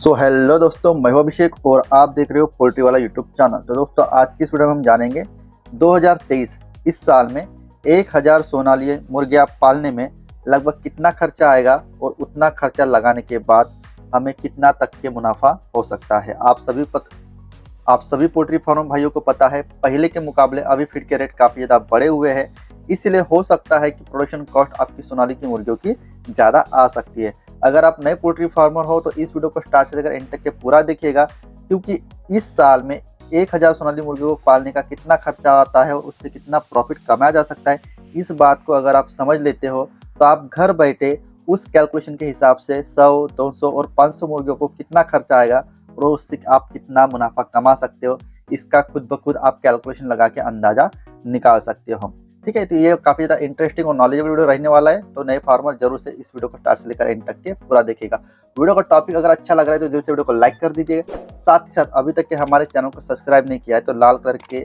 Hello दोस्तों, मैं हूं अभिषेक और आप देख रहे हो पोल्ट्री वाला यूट्यूब चैनल। तो दोस्तों, आज की इस वीडियो में हम जानेंगे 2023 इस साल में 1000 सोनाली मुर्गियां पालने में लगभग कितना खर्चा आएगा और उतना खर्चा लगाने के बाद हमें कितना तक के मुनाफा हो सकता है। आप सभी पोल्ट्री फार्म भाइयों को पता है, पहले के मुकाबले अभी फीड के रेट काफ़ी ज़्यादा बढ़े हुए हैं, इसलिए हो सकता है कि प्रोडक्शन कॉस्ट आपकी सोनाली की मुर्गियों की ज़्यादा आ सकती है। अगर आप नए पोल्ट्री फार्मर हो तो इस वीडियो को स्टार्ट से लेकर एंड तक के पूरा देखिएगा, क्योंकि इस साल में 1000 सोनाली मुर्गियों को पालने का कितना खर्चा आता है और उससे कितना प्रॉफिट कमाया जा सकता है, इस बात को अगर आप समझ लेते हो तो आप घर बैठे उस कैलकुलेशन के हिसाब से 100, 200 और 500 मुर्गियों को कितना खर्चा आएगा और उससे आप कितना मुनाफा कमा सकते हो, इसका खुद ब खुद आप कैलकुलेशन लगा के अंदाजा निकाल सकते हो। ठीक है, तो ये काफ़ी ज़्यादा इंटरेस्टिंग और नॉलेजेबल वीडियो रहने वाला है, तो नए फार्मर जरूर से इस वीडियो को स्टार्ट से लेकर एंड तक के पूरा देखिएगा। वीडियो का टॉपिक अगर अच्छा लग रहा है तो जल्दी से वीडियो को लाइक कर दीजिएगा। साथ ही साथ अभी तक के हमारे चैनल को सब्सक्राइब नहीं किया है तो लाल कलर के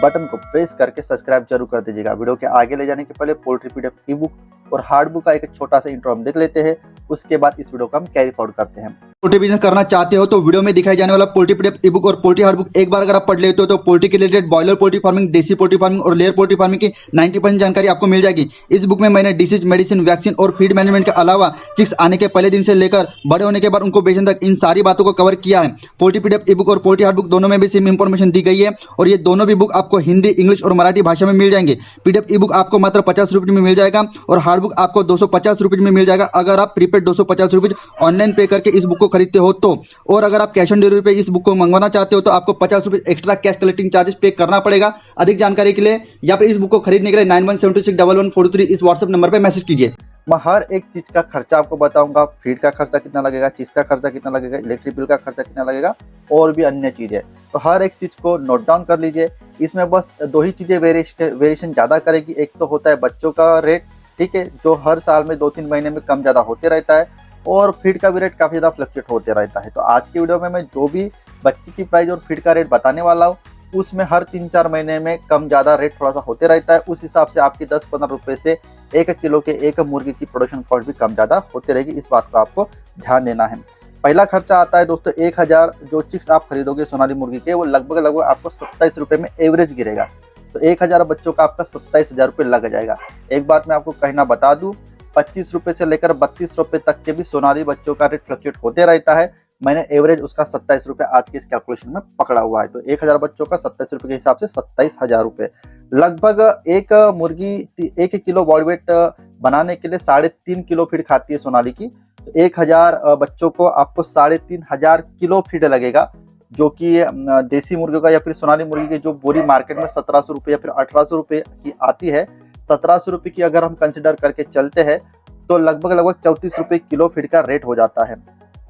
बटन को प्रेस करके सब्सक्राइब जरूर कर दीजिएगा। वीडियो के आगे ले जाने के पहले पोल्ट्री पीडीएफ ई बुक और हार्ड बुक का एक छोटा सा इंट्रो हम देख लेते हैं, उसके बाद इस वीडियो को हम कैरी फॉरवर्ड करते हैं। पोल्ट्री बिजनेस करना चाहते हो तो वीडियो में दिखाई जाने वाला पोल्ट्री पीडीएफ ई बुक और पोल्ट्री हार्ड बुक एक बार अगर आप पढ़ लेते हो तो पोल्ट्री के रिलेटेड बॉयलर पोल्ट्री फार्मिंग, देसी पोल्ट्री फार्मिंग और लेयर पोल्ट्री फार्मिंग की 90% जानकारी आपको मिल जाएगी। इस बुक में मैंने डिसीज, मेडिसिन, वैक्सीन और फीड मैनेजमेंट के अलावा चिक्स आने के पहले दिन से लेकर बड़े होने के बाद उनको बेचने तक इन सारी बातों को कवर किया है। पोल्ट्री पीडीएफ ई बुक और पोल्ट्री हार्ड बुक दोनों में भी सेम इंफॉर्मेशन दी गई है और ये दोनों भी बुक आपको हिंदी, इंग्लिश और मराठी भाषा में मिल जाएंगे। पीडीएफ ई बुक आपको मात्र 50 रुपये में मिल जाएगा और हार्ड बुक आपको 250 रुपये में मिल जाएगा अगर आप प्रीपेड 250 रुपये ऑनलाइन पे करके इस बुक को खरीदते हो तो। और अगर आप कैश ऑन डिलीवरी पे इस बुक को मंगवाना चाहते हो तो आपको 50 रुपये एक्स्ट्रा कैश कलेक्टिंग चार्जेस पे करना पड़ेगा। अधिक जानकारी के लिए या फिर इस बुक को खरीदने के लिए 91761143 इस व्हाट्सएप नंबर पे मैसेज कीजिए। मैं हर एक चीज का खर्चा आपको बताऊंगा, फीड का खर्चा कितना लगेगा, चीज का खर्चा कितना लगेगा, इलेक्ट्रिक बिल का खर्चा कितना लगेगा और भी अन्य चीजें। तो हर एक चीज को नोट डाउन कर लीजिए। इसमें बस दो ही चीजें वेरिएशन ज्यादा करेगी। एक तो होता है बच्चों का रेट, ठीक है, जो हर साल में 2-3 महीने में कम ज्यादा होते रहता है, और फीड का भी रेट काफी ज्यादा फ्लक्चुएट होते रहता है। तो आज की वीडियो में मैं जो भी बच्ची की प्राइस और फीड का रेट बताने वाला हूँ, उसमें हर 3-4 महीने में कम ज़्यादा रेट थोड़ा सा होते रहता है। उस हिसाब से आपकी 10-15 रुपये से 1 किलो के एक मुर्गी की प्रोडक्शन कॉस्ट भी कम ज़्यादा होती रहेगी। इस बात को आपको ध्यान देना है। पहला खर्चा आता है दोस्तों 1000 जो चिक्स आप खरीदोगे सोनाली मुर्गी के, वो लगभग आपको 27 रुपये में एवरेज गिरेगा। तो 1000 बच्चों का आपका 27,000 रुपये लग जाएगा। एक बात मैं आपको कहना बता दूँ, 25 रुपये से लेकर 32 रुपये तक के भी सोनाली बच्चों का रेट फ्लक्चुएट होते रहता है। मैंने एवरेज उसका 27 रुपये आज के इस कैलकुलेशन में पकड़ा हुआ है। तो 1000 बच्चों का 27 रुपये के हिसाब से 27,000 रुपये। लगभग एक मुर्गी 1 किलो बॉडी वेट बनाने के लिए 3.5 किलो फीड खाती है सोनाली की। तो 1000 बच्चों को आपको 3,500 किलो फीड लगेगा, जो कि देसी मुर्गियों का या फिर सोनाली मुर्गी की जो बोरी मार्केट में 1700 रुपये या फिर 1800 रुपये की आती है, 1700 रुपये की अगर हम कंसिडर करके चलते हैं तो लगभग 34 रुपये किलो फीड का रेट हो जाता है।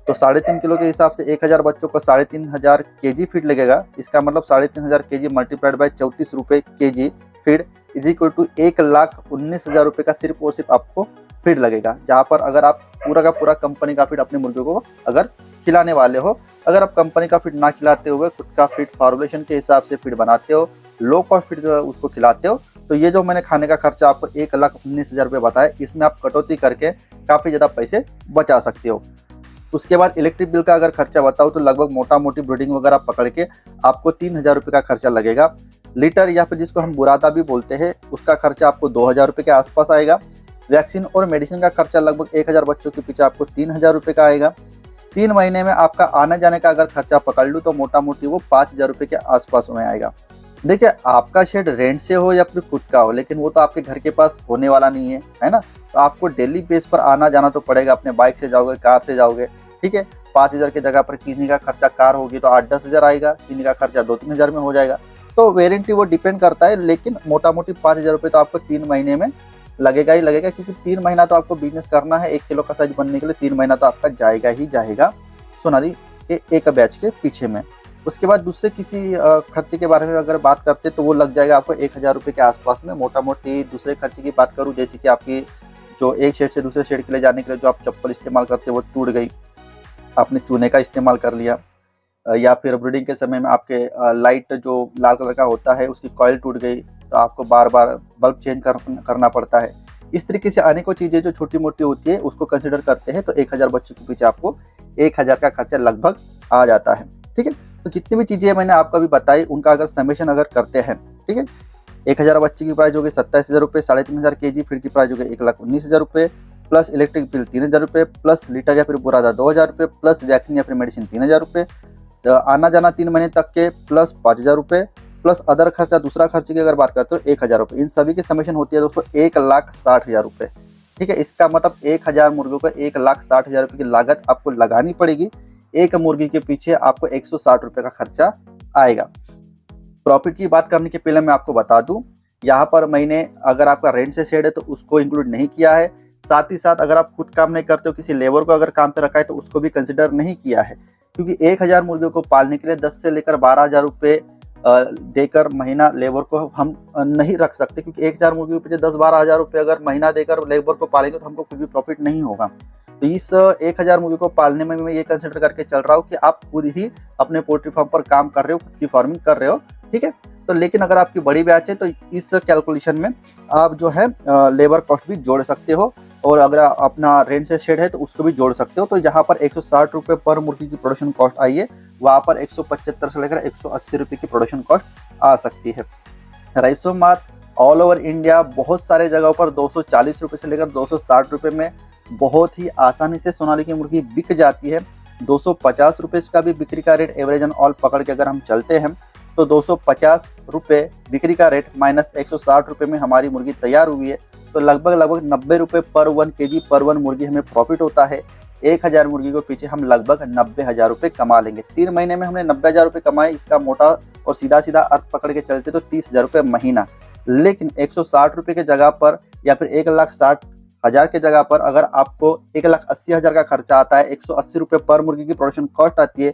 तो 3.5 किलो के हिसाब से 1000 बच्चों को 3,500 केजी फीड लगेगा। इसका मतलब 3,500 केजी मल्टीप्लाइड बाय 34 रुपये KG feed is equal to 1,19,000 रुपये का सिर्फ और सिर्फ आपको फीड लगेगा। जहाँ पर अगर आप पूरा का पूरा कंपनी का फीड अपने मुर्गियों को अगर खिलाने वाले हो, अगर आप कंपनी का फीड ना खिलाते हुए खुद का फीड फॉर्मुलेशन के हिसाब से फीड बनाते हो, लो कॉस्ट फीड उसको खिलाते हो, तो ये जो मैंने खाने का खर्चा आपको 1,19,000 रुपये बताया, इसमें आप कटौती करके काफ़ी ज़्यादा पैसे बचा सकते हो। उसके बाद इलेक्ट्रिक बिल का अगर खर्चा बताऊँ तो लगभग मोटा मोटी ब्रीडिंग वगैरह पकड़ के आपको 3,000 रुपये का खर्चा लगेगा। लीटर या फिर जिसको हम बुरादा भी बोलते हैं, उसका खर्चा आपको 2,000 रुपये के आसपास आएगा। वैक्सीन और मेडिसिन का खर्चा लगभग 1000 बच्चों के पीछे आपको 3,000 रुपये का आएगा। 3 महीने में आपका आने जाने का अगर खर्चा पकड़ लूँ तो मोटा मोटी वो 5,000 रुपये के आसपास में आएगा। देखिए, आपका शेड रेंट से हो या फिर खुद का हो, लेकिन वो तो आपके घर के पास होने वाला नहीं है ना। तो आपको डेली बेस पर आना जाना तो पड़ेगा। अपने बाइक से जाओगे, कार से जाओगे, ठीक है। 5,000 की जगह पर किन्हीं का खर्चा कार होगी तो 8-10 हज़ार आएगा, किन्हीं का खर्चा 2-3 हज़ार में हो जाएगा। तो वेरेंटी वो डिपेंड करता है, लेकिन मोटा मोटी 5,000 रुपये तो आपको 3 महीने में लगेगा ही लगेगा, क्योंकि 3 महीना तो आपको बिजनेस करना है। 1 किलो का साइज बनने के लिए 3 महीना तो आपका जाएगा ही जाएगा सोनाली के एक बैच के पीछे में। उसके बाद दूसरे किसी खर्चे के बारे में अगर बात करते तो वो लग जाएगा आपको 1000 रुपये के आसपास में। मोटा मोटी दूसरे खर्चे की बात करूँ, जैसे कि आपकी जो एक शेड से दूसरे शेड के लिए जाने के लिए जो आप चप्पल इस्तेमाल करते हो वो टूट गई, आपने चूने का इस्तेमाल कर लिया, या फिर ब्रीडिंग के समय में आपके लाइट जो लाल कलर का होता है उसकी कॉइल टूट गई तो आपको बार बार बल्ब चेंज करना पड़ता है। इस तरीके से अनेकों चीज़ें जो छोटी मोटी होती है उसको कंसिडर करते हैं तो 1000 बच्चों के पीछे आपको 1000 का खर्चा लगभग आ जाता है। ठीक है, तो जितनी भी चीज़ें मैंने आपको अभी बताई उनका अगर समेशन अगर करते हैं, ठीक है, 1000 बच्चे की प्राइस होगी 27,000 रुपये, 3500 kg फीड की प्राइस होगी 1,19,000 रुपये, प्लस इलेक्ट्रिक बिल 3,000 रुपये, प्लस लीटर या फिर बुरादा 2,000 रुपये, प्लस वैक्सीन या फिर मेडिसिन 3,000 रुपये, आना जाना 3 महीने तक के प्लस 5,000 रुपये, प्लस अदर खर्चा दूसरा खर्चे की अगर बात करते हो 1,000 रुपये। इन सभी की समेशन होती है दोस्तों 1,60,000 रुपये। ठीक है, इसका मतलब 1000 मुर्गियों को 1,60,000 रुपये की लागत आपको लगानी पड़ेगी। एक मुर्गी के पीछे आपको 160 रुपये का खर्चा आएगा। प्रॉफिट की बात करने के पहले मैं आपको बता दूं, यहाँ पर मैंने अगर आपका रेंट से शेड है तो उसको इंक्लूड नहीं किया है। साथ ही साथ अगर आप खुद काम नहीं करते हो, किसी लेबर को अगर काम पे रखा है तो उसको भी कंसिडर नहीं किया है, क्योंकि 1000 मुर्गियों को पालने के लिए 10 से लेकर 12,000 रुपये देकर महीना लेबर को हम नहीं रख सकते, क्योंकि 1000 मुर्गी के पीछे 10-12 हज़ार रुपये अगर महीना देकर लेबर को पालेंगे तो हमको कुछ भी प्रॉफिट नहीं होगा। तो इस 1000 मुर्गी को पालने में मैं ये कंसिडर करके चल रहा हूँ कि आप खुद ही अपने पोल्ट्री फार्म पर काम कर रहे हो, खुद की फार्मिंग कर रहे हो। ठीक है, तो लेकिन अगर आपकी बड़ी बैच है तो इस कैलकुलेशन में आप जो है लेबर कॉस्ट भी जोड़ सकते हो, और अगर अपना रेंट से शेड है तो उसको भी जोड़ सकते हो। तो यहाँ पर 160 रुपये पर मुर्गी की प्रोडक्शन कॉस्ट आई है, वहाँ पर 175 से लेकर 180 रुपये की प्रोडक्शन कॉस्ट आ सकती है। राइसो मार्ट ऑल ओवर इंडिया बहुत सारे जगहों पर 240 रुपये से लेकर 260 रुपये में बहुत ही आसानी से सोनाली की मुर्गी बिक जाती है। 250 रुपये का भी बिक्री का रेट एवरेज एंड ऑल पकड़ के अगर हम चलते हैं तो 250 रुपये बिक्री का रेट माइनस 160 रुपये में हमारी मुर्गी तैयार हुई है। तो लगभग 90 रुपये पर 1 kg पर 1 मुर्गी हमें प्रॉफिट होता है। 1000 मुर्गी को पीछे हम लगभग 90,000 रुपये कमा लेंगे। 3 महीने में हमने 90,000 रुपये कमाए, इसका मोटा और सीधा सीधा अर्थ पकड़ के चलते तो 30,000 रुपये महीना। लेकिन 160 रुपये की जगह पर या फिर 1,60,000 की जगह पर अगर आपको 1,80,000 का खर्चा आता है, 180 रुपये पर मुर्गी की प्रोडक्शन कॉस्ट आती है,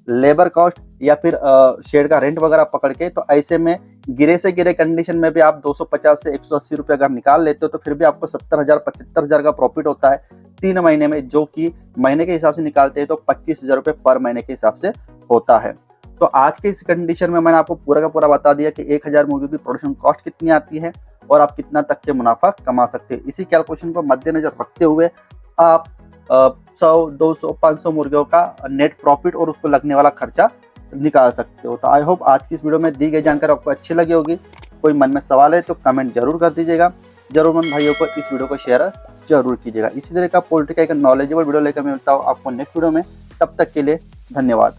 लेबर कॉस्ट या फिर शेड का रेंट वगैरह पकड़ के, तो ऐसे में गिरे से गिरे कंडीशन में भी आप 250 से 180 रुपये अगर निकाल लेते हो तो फिर भी आपको 70,000 75,000 का प्रॉफिट होता है 3 महीने में, जो कि महीने के हिसाब से निकालते हैं तो 25,000 रुपये पर महीने के हिसाब से होता है। तो आज के इस कंडीशन में मैंने आपको पूरा का पूरा बता दिया कि 1000 मुर्गी की प्रोडक्शन कॉस्ट कितनी आती है और आप कितना तक के मुनाफा कमा सकते हैं। इसी कैलकुलेशन को मद्देनजर रखते हुए आप 100, 200, 500 मुर्गियों का नेट प्रॉफिट और उसको लगने वाला खर्चा निकाल सकते हो। तो आई होप आज की इस वीडियो में दी गई जानकारी आपको अच्छी लगी होगी। कोई मन में सवाल है तो कमेंट जरूर कर दीजिएगा। जरूरतमंद भाइयों को इस वीडियो को शेयर जरूर कीजिएगा। इसी तरह का पोल्ट्री का एक नॉलेजेबल वीडियो लेकर मैं मिलता हूँ आपको नेक्स्ट वीडियो में। तब तक के लिए धन्यवाद।